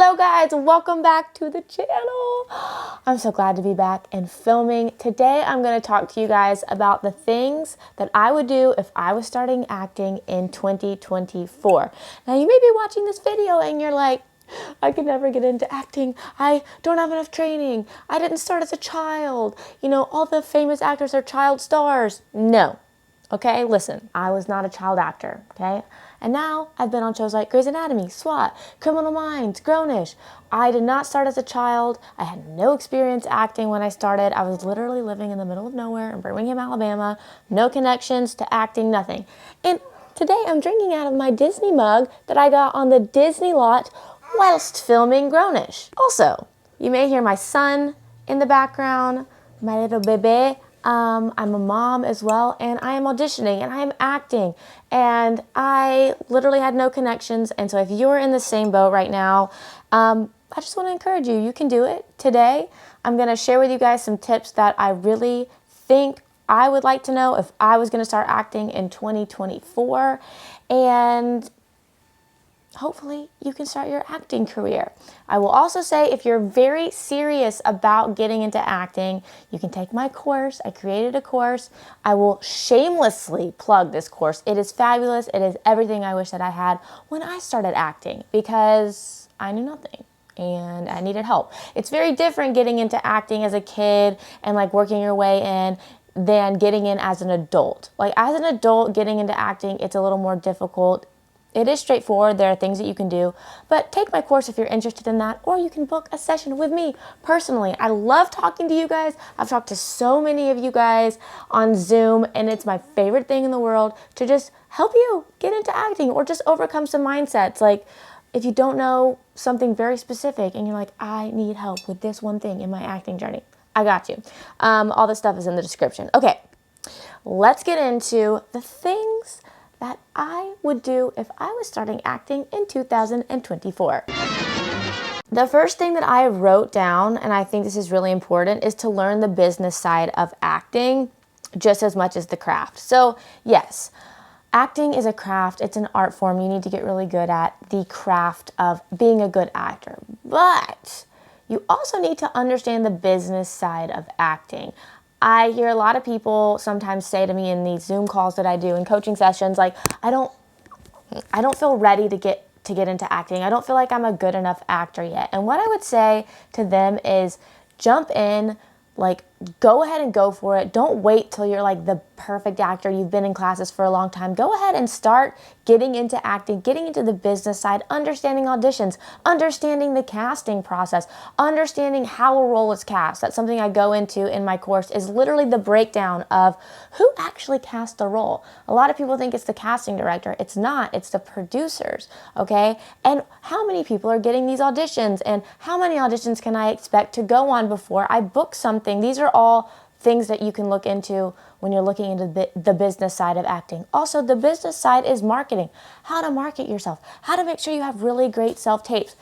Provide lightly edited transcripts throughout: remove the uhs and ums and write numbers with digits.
Hello guys, welcome back to the channel. I'm so glad to be back and filming. Today I'm going to talk to you guys about the things that I would do if I was starting acting in 2024. Now you may be watching this video and you're like, I could never get into acting. I don't have enough training. I didn't start as a child. You know, all the famous actors are child stars. No. Okay, listen, I was not a child actor, okay? And now I've been on shows like Grey's Anatomy, SWAT, Criminal Minds, Grownish. I did not start as a child. I had no experience acting when I started. I was literally living in the middle of nowhere in Birmingham, Alabama. No connections to acting, nothing. And today I'm drinking out of my Disney mug that I got on the Disney lot whilst filming Grownish. Also, you may hear my son in the background, my little bebe. I'm a mom as well, and I am auditioning, and I am acting, and I literally had no connections, and so if you're in the same boat right now, I just want to encourage you. You can do it. Today, I'm going to share with you guys some tips that I really think I would like to know if I was going to start acting in 2024, and hopefully you can start your acting career. I will also say if you're very serious about getting into acting, you can take my course. I created a course. I will shamelessly plug this course. It is fabulous. It is everything I wish that I had when I started acting because I knew nothing and I needed help. It's very different getting into acting as a kid and like working your way in than getting in as an adult. Like as an adult, getting into acting, it's a little more difficult. It is straightforward. There are things that you can do, but take my course if you're interested in that, or you can book a session with me personally. I love talking to you guys. I've talked to so many of you guys on Zoom, and it's my favorite thing in the world to just help you get into acting or just overcome some mindsets. Like if you don't know something very specific and you're like, I need help with this one thing in my acting journey, I got you. All the stuff is in the description. Okay, let's get into the things that I would do if I was starting acting in 2024. The first thing that I wrote down, and I think this is really important, is to learn the business side of acting just as much as the craft. So yes, acting is a craft. It's an art form. You need to get really good at the craft of being a good actor. But you also need to understand the business side of acting. I hear a lot of people sometimes say to me in these Zoom calls that I do in coaching sessions, like, I don't feel ready to get into acting. I don't feel like I'm a good enough actor yet. And what I would say to them is jump in, like go ahead and go for it. Don't wait till you're like the perfect actor. You've been in classes for a long time. Go ahead and start getting into acting, getting into the business side, understanding auditions, understanding the casting process, understanding how a role is cast. That's something I go into in my course, is literally the breakdown of who actually cast the role. A lot of people think it's the casting director. It's not. It's the producers, okay? And how many people are getting these auditions, and how many auditions can I expect to go on before I book something? These are all things that you can look into when you're looking into the business side of acting. Also, the business side is marketing. How to market yourself. How to make sure you have really great self-tapes.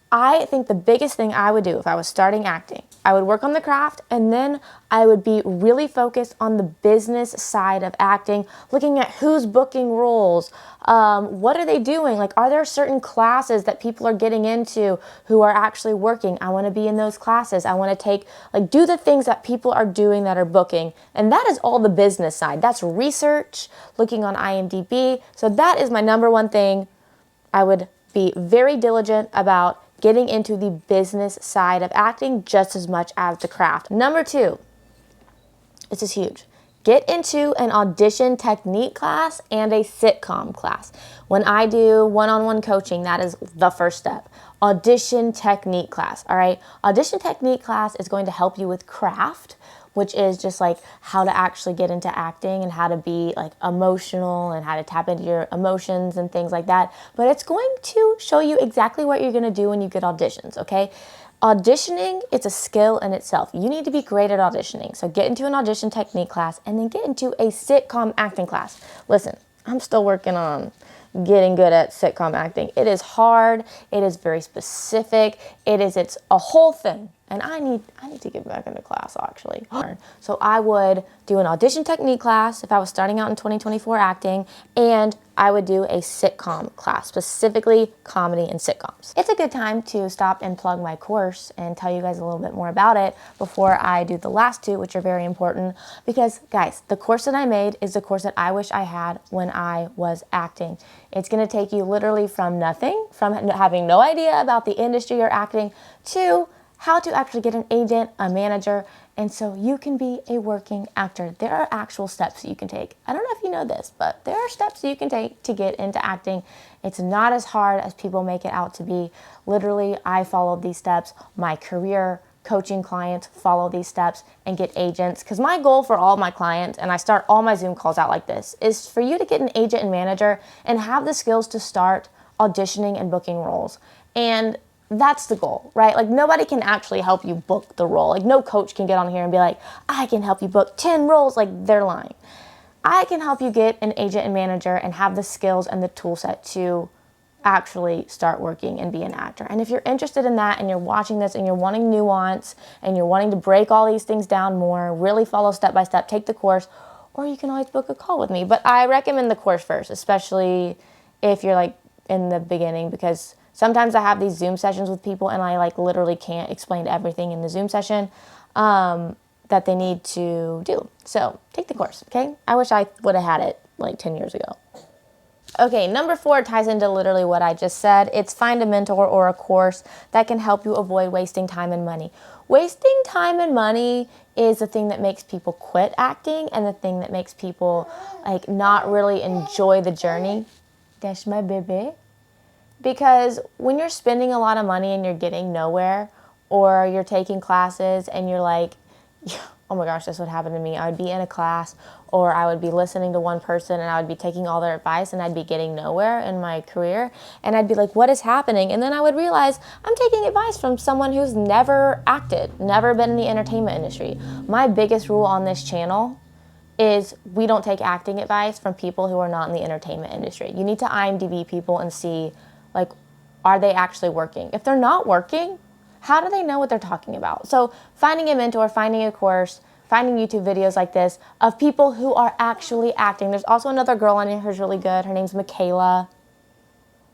I think the biggest thing I would do if I was starting acting, I would work on the craft, and then I would be really focused on the business side of acting, looking at who's booking roles, what are they doing? Like, are there certain classes that people are getting into who are actually working? I want to be in those classes. I want to do the things that people are doing that are booking. And that is all the business side. That's research, looking on IMDb. So that is my number one thing. I would be very diligent about getting into the business side of acting just as much as the craft. Number two, this is huge. Get into an audition technique class and a sitcom class. When I do one-on-one coaching, that is the first step. Audition technique class, all right? Audition technique class is going to help you with craft, which is just like how to actually get into acting and how to be like emotional and how to tap into your emotions and things like that. But it's going to show you exactly what you're going to do when you get auditions, okay? Auditioning, it's a skill in itself. You need to be great at auditioning. So get into an audition technique class and then get into a sitcom acting class. Listen, I'm still working on getting good at sitcom acting. It is hard. It is very specific. It's a whole thing. And I need to get back into class, actually. So I would do an audition technique class if I was starting out in 2024 acting, and I would do a sitcom class, specifically comedy and sitcoms. It's a good time to stop and plug my course and tell you guys a little bit more about it before I do the last two, which are very important, because guys, the course that I made is the course that I wish I had when I was acting. It's gonna take you literally from nothing, from having no idea about the industry you're acting, to how to actually get an agent, a manager, and so you can be a working actor. There are actual steps that you can take. I don't know if you know this, but there are steps that you can take to get into acting. It's not as hard as people make it out to be. Literally, I followed these steps. My career coaching clients follow these steps and get agents. Because my goal for all my clients, and I start all my Zoom calls out like this, is for you to get an agent and manager and have the skills to start auditioning and booking roles. And that's the goal, right? Like, nobody can actually help you book the role. Like, no coach can get on here and be like, I can help you book 10 roles. Like, they're lying. I can help you get an agent and manager and have the skills and the tool set to actually start working and be an actor. And if you're interested in that and you're watching this and you're wanting nuance and you're wanting to break all these things down more, really follow step by step, take the course, or you can always book a call with me. But I recommend the course first, especially if you're like in the beginning, because sometimes I have these Zoom sessions with people and I like literally can't explain everything in the Zoom session that they need to do. So take the course, okay? I wish I would have had it like 10 years ago. Okay, number 4 ties into literally what I just said. It's find a mentor or a course that can help you avoid wasting time and money. Wasting time and money is the thing that makes people quit acting and the thing that makes people like not really enjoy the journey. That's my baby. Because when you're spending a lot of money and you're getting nowhere, or you're taking classes and you're like, oh my gosh, this would happen to me. I would be in a class or I would be listening to one person and I would be taking all their advice and I'd be getting nowhere in my career. And I'd be like, what is happening? And then I would realize I'm taking advice from someone who's never acted, never been in the entertainment industry. My biggest rule on this channel is we don't take acting advice from people who are not in the entertainment industry. You need to IMDb people and see, like, are they actually working? If they're not working, how do they know what they're talking about? So finding a mentor, finding a course, finding YouTube videos like this of people who are actually acting. There's also another girl on here who's really good. Her name's Michaela.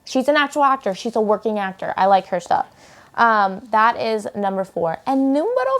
She's an actual actor. She's a working actor. I like her stuff. That is number 4. And numero